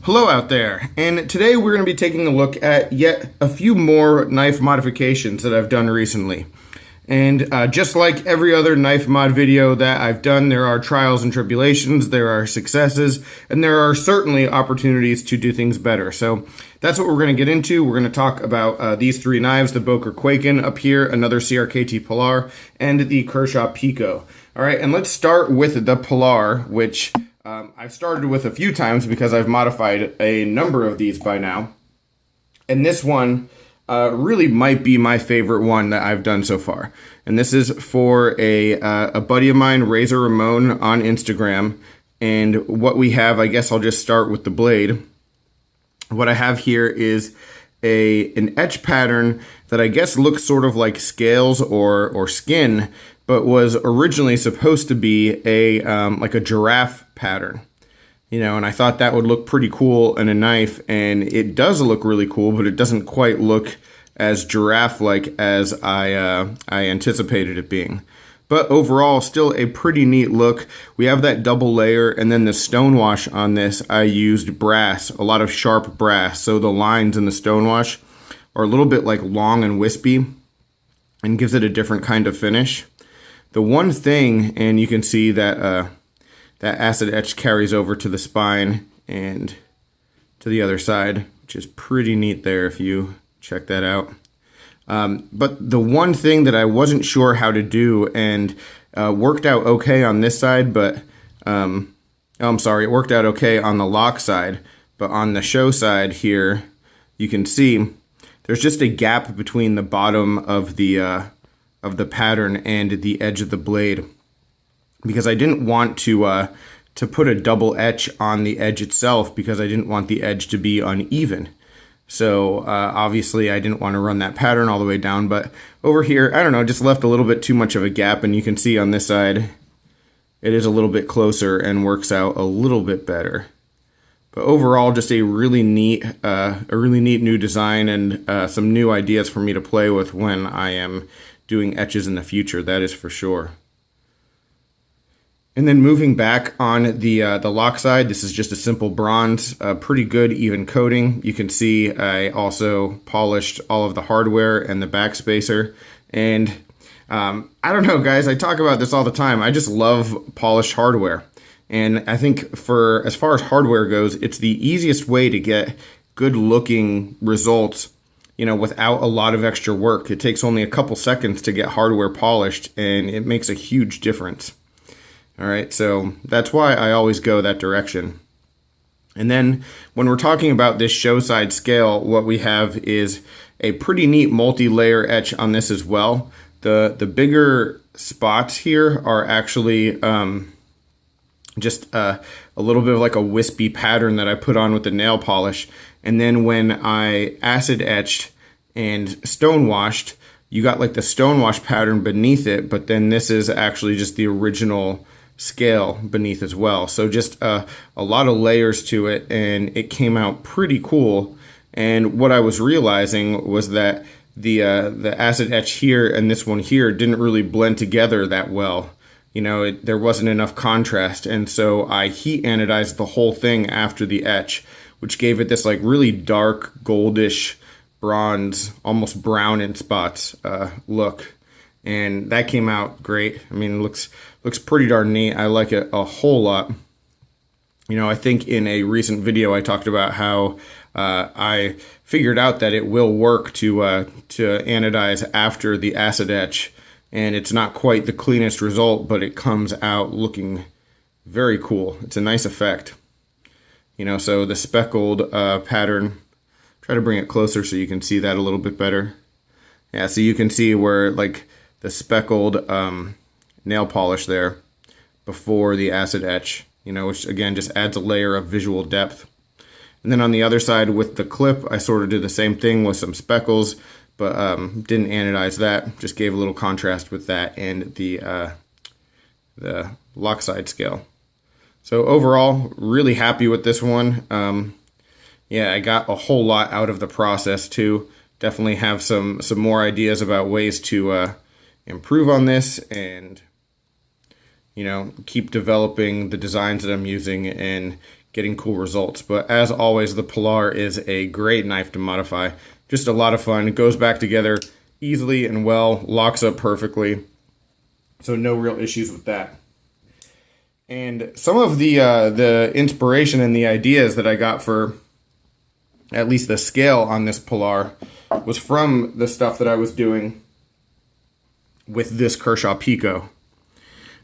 Hello out there, and today we're going to be taking a look at yet a few more knife modifications that I've done recently. And just like every other knife mod video that I've done, there are trials and tribulations, there are successes, and there are certainly opportunities to do things better. So that's what we're going to get into. We're going to talk about these three knives, the Boker Kwaiken up here, another CRKT Pilar, and the Kershaw Pico. All right, and let's start with the Pilar, which I've started with a few times because I've modified a number of these by now. And this one really might be my favorite one that I've done so far. And this is for a buddy of mine, Razor Ramon, on Instagram. And what we have, I guess I'll just start with the blade. What I have here is an etch pattern that I guess looks sort of like scales or skin, but was originally supposed to be like a giraffe pattern, and I thought that would look pretty cool in a knife, and it does look really cool, but it doesn't quite look as giraffe-like as I anticipated it being. But overall, still a pretty neat look. We have that double layer, and then the stonewash on this, I used brass, a lot of sharp brass, so the lines in the stonewash are a little bit like long and wispy, and gives it a different kind of finish. The one thing, and you can see that that acid etch carries over to the spine and to the other side, which is pretty neat there if you check that out. But the one thing that I wasn't sure how to do, and worked out okay on this side, but it worked out okay on the lock side, but on the show side here, you can see there's just a gap between the bottom of the pattern and the edge of the blade, because I didn't want to put a double etch on the edge itself, because I didn't want the edge to be uneven. So obviously I didn't want to run that pattern all the way down, but over here, I don't know, just left a little bit too much of a gap, and you can see on this side it is a little bit closer and works out a little bit better. But overall, just a really neat new design, and some new ideas for me to play with when I am doing etches in the future, that is for sure. And then moving back on the lock side, this is just a simple bronze, pretty good even coating. You can see I also polished all of the hardware and the backspacer. And I don't know, guys, I talk about this all the time. I just love polished hardware. And I think as far as hardware goes, it's the easiest way to get good looking results, without a lot of extra work. It takes only a couple seconds to get hardware polished, and it makes a huge difference. All right, so that's why I always go that direction. And then when we're talking about this show side scale, what we have is a pretty neat multi-layer etch on this as well. The bigger spots here are actually just a little bit of like a wispy pattern that I put on with the nail polish. And then when I acid etched and stonewashed, you got like the stonewash pattern beneath it, but then this is actually just the original scale beneath as well. So just a lot of layers to it, and it came out pretty cool. And what I was realizing was that the acid etch here and this one here didn't really blend together that well. There wasn't enough contrast, and so I heat anodized the whole thing after the etch, which gave it this like really dark goldish bronze, almost brown in spots look, and that came out great. I mean, it looks pretty darn neat. I like it a whole lot. I think in a recent video I talked about how I figured out that it will work to anodize after the acid etch. And it's not quite the cleanest result, but it comes out looking very cool. It's a nice effect. So the speckled pattern, try to bring it closer so you can see that a little bit better. Yeah, so you can see where like the speckled nail polish there before the acid etch, which again just adds a layer of visual depth. And then on the other side with the clip, I sort of did the same thing with some speckles, but didn't anodize that, just gave a little contrast with that and the lock side scale. So overall, really happy with this one. Yeah, I got a whole lot out of the process too. Definitely have some more ideas about ways to improve on this, and keep developing the designs that I'm using and getting cool results. But as always, the Pilar is a great knife to modify. Just a lot of fun. It goes back together easily and well, locks up perfectly. So no real issues with that. And some of the inspiration and the ideas that I got for at least the scale on this Pilar was from the stuff that I was doing with this Kershaw Pico.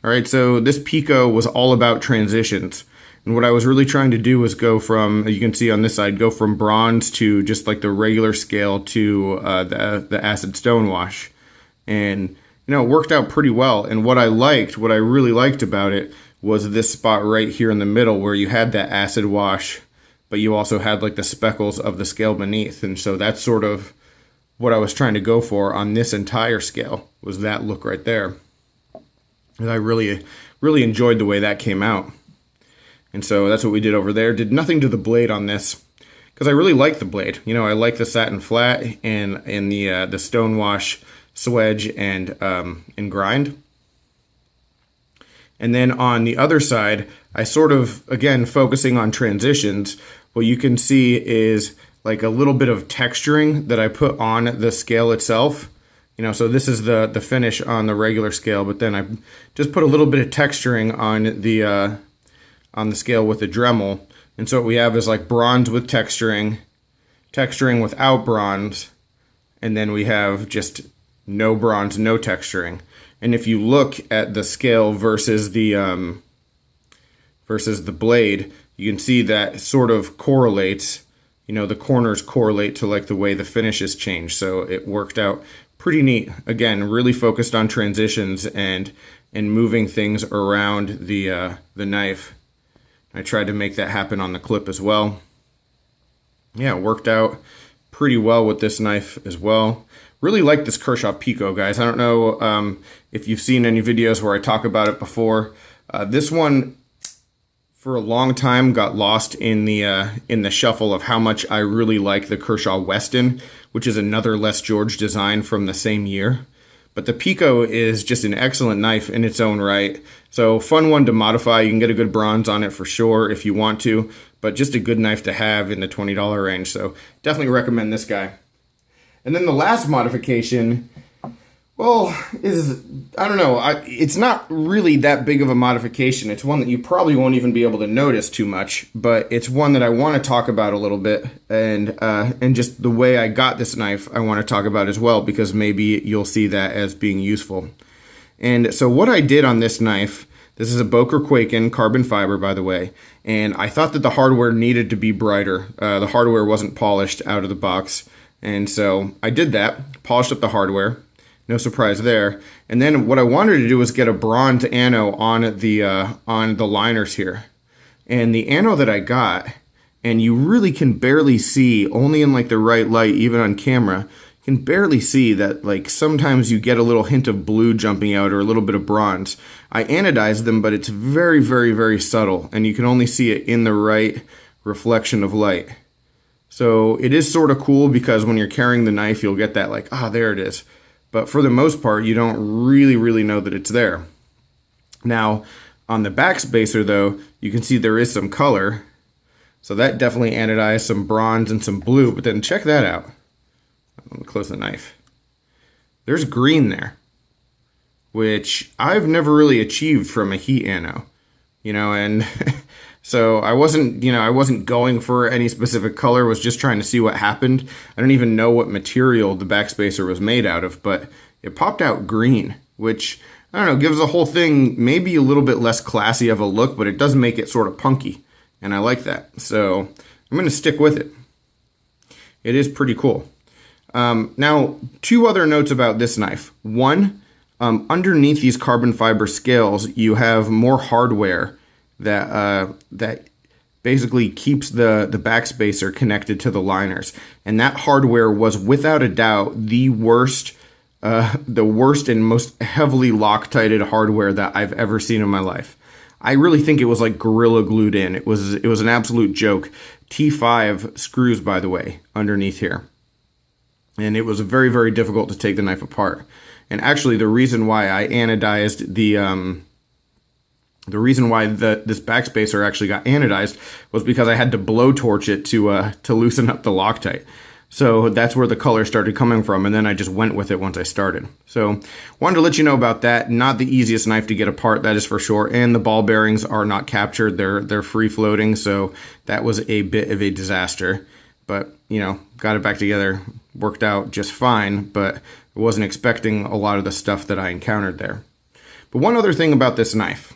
All right, so this Pico was all about transitions. And what I was really trying to do was go from, you can see on this side, go from bronze to just like the regular scale to the acid stonewash. And, you know, it worked out pretty well. And what I really liked about it was this spot right here in the middle where you had that acid wash, but you also had like the speckles of the scale beneath. And so that's sort of what I was trying to go for on this entire scale, was that look right there. And I really enjoyed the way that came out. And so that's what we did over there. Did nothing to the blade on this because I really like the blade. You know, I like the satin flat and the stonewash swedge and grind. And then on the other side, I sort of, again, focusing on transitions, what you can see is like a little bit of texturing that I put on the scale itself. You know, so this is the finish on the regular scale, but then I just put a little bit of texturing on the scale with the Dremel. And so what we have is like bronze with texturing, texturing without bronze, and then we have just no bronze, no texturing. And if you look at the scale versus the blade, you can see that sort of correlates. You know, the corners correlate to like the way the finishes change. So it worked out pretty neat. Again, really focused on transitions and moving things around the knife. I tried to make that happen on the clip as well. Yeah, it worked out pretty well with this knife as well. Really like this Kershaw Pico, guys. I don't know if you've seen any videos where I talk about it before. This one, for a long time, got lost in the shuffle of how much I really like the Kershaw Weston, which is another Les George design from the same year. But the Pico is just an excellent knife in its own right. So fun one to modify. You can get a good bronze on it for sure if you want to, but just a good knife to have in the $20 range. So definitely recommend this guy. And then the last modification, well, I don't know. It's not really that big of a modification. It's one that you probably won't even be able to notice too much, but it's one that I want to talk about a little bit. And just the way I got this knife, I want to talk about as well, because maybe you'll see that as being useful. And so what I did on this knife, this is a Boker Kwaiken carbon fiber, by the way, and I thought that the hardware needed to be brighter. The hardware wasn't polished out of the box, and so I did that, polished up the hardware. No surprise there. And then what I wanted to do was get a bronze ano on the liners here. And the ano that I got, and you really can barely see, only in like the right light, even on camera, you can barely see that like sometimes you get a little hint of blue jumping out or a little bit of bronze. I anodized them, but it's very, very, very subtle, and you can only see it in the right reflection of light. So it is sort of cool because when you're carrying the knife, you'll get that like, there it is. But for the most part, you don't really know that it's there. Now, on the back spacer, though, you can see there is some color. So that definitely anodized some bronze and some blue. But then check that out. Let me close the knife. There's green there, which I've never really achieved from a heat ano. You know, and so I wasn't going for any specific color, was just trying to see what happened. I don't even know what material the backspacer was made out of, but it popped out green, which, I don't know, gives the whole thing maybe a little bit less classy of a look, but it does make it sort of punky, and I like that. So I'm going to stick with it. It is pretty cool. Now, two other notes about this knife. One, underneath these carbon fiber scales, you have more hardware that basically keeps the backspacer connected to the liners. And that hardware was without a doubt the worst and most heavily Loctited hardware that I've ever seen in my life. I really think it was like Gorilla glued in. It was an absolute joke. T5 screws, by the way, underneath here. And it was very, very difficult to take the knife apart. And actually, the reason why I anodized the The reason why this backspacer actually got anodized was because I had to blowtorch it to loosen up the Loctite. So that's where the color started coming from, and then I just went with it once I started. So wanted to let you know about that. Not the easiest knife to get apart, that is for sure. And the ball bearings are not captured; they're free floating. So that was a bit of a disaster. But you know, got it back together, worked out just fine. But I wasn't expecting a lot of the stuff that I encountered there. But one other thing about this knife.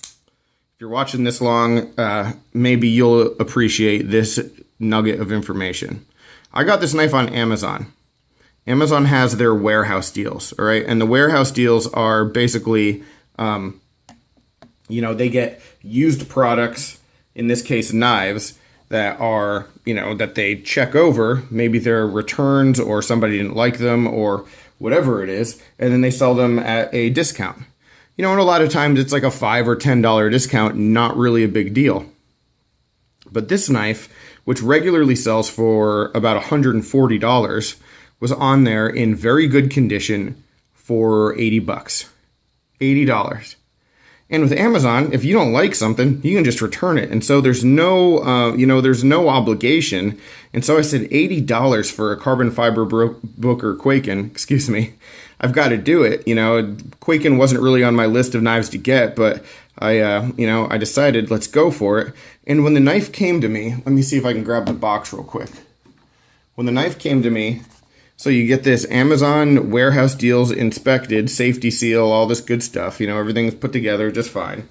If you're watching this long, maybe you'll appreciate this nugget of information. I got this knife on Amazon. Amazon has their warehouse deals, all right? And the warehouse deals are basically, they get used products, in this case knives, that are, that they check over. Maybe they're returns or somebody didn't like them or whatever it is, and then they sell them at a discount. And a lot of times it's like a $5 or $10 discount, not really a big deal. But this knife, which regularly sells for about $140, was on there in very good condition for $80. $80. And with Amazon, if you don't like something, you can just return it. And so there's no, there's no obligation. And so I said $80 for a carbon fiber Boker Kwaiken, excuse me. I've got to do it. Kwaiken wasn't really on my list of knives to get, but I decided let's go for it. And when the knife came to me, let me see if I can grab the box real quick. When the knife came to me, so you get this Amazon warehouse deals inspected, safety seal, all this good stuff. Everything's put together just fine.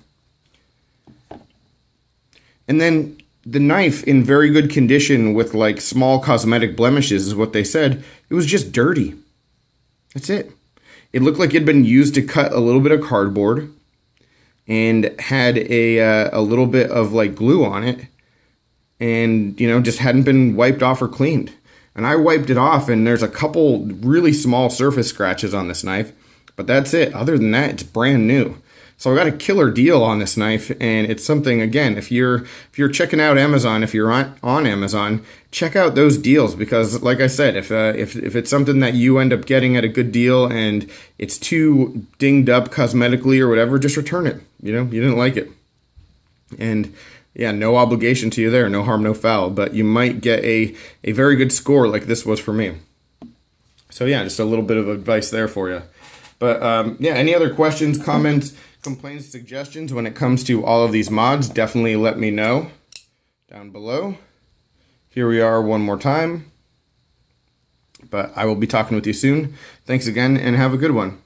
And then the knife in very good condition with like small cosmetic blemishes is what they said. It was just dirty. That's it. It looked like it had been used to cut a little bit of cardboard and had a little bit of like glue on it, and just hadn't been wiped off or cleaned. And I wiped it off, and there's a couple really small surface scratches on this knife, but that's it. Other than that, it's brand new. So I got a killer deal on this knife, and it's something, again, if you're checking out Amazon, if you're on Amazon, check out those deals, because like I said, if it's something that you end up getting at a good deal and it's too dinged up cosmetically or whatever, just return it. You didn't like it. And yeah, no obligation to you there, no harm, no foul, but you might get a very good score like this was for me. So yeah, just a little bit of advice there for you. But any other questions, comments, complaints, suggestions when it comes to all of these mods, definitely let me know down below. Here we are one more time. But I will be talking with you soon. Thanks again, and have a good one.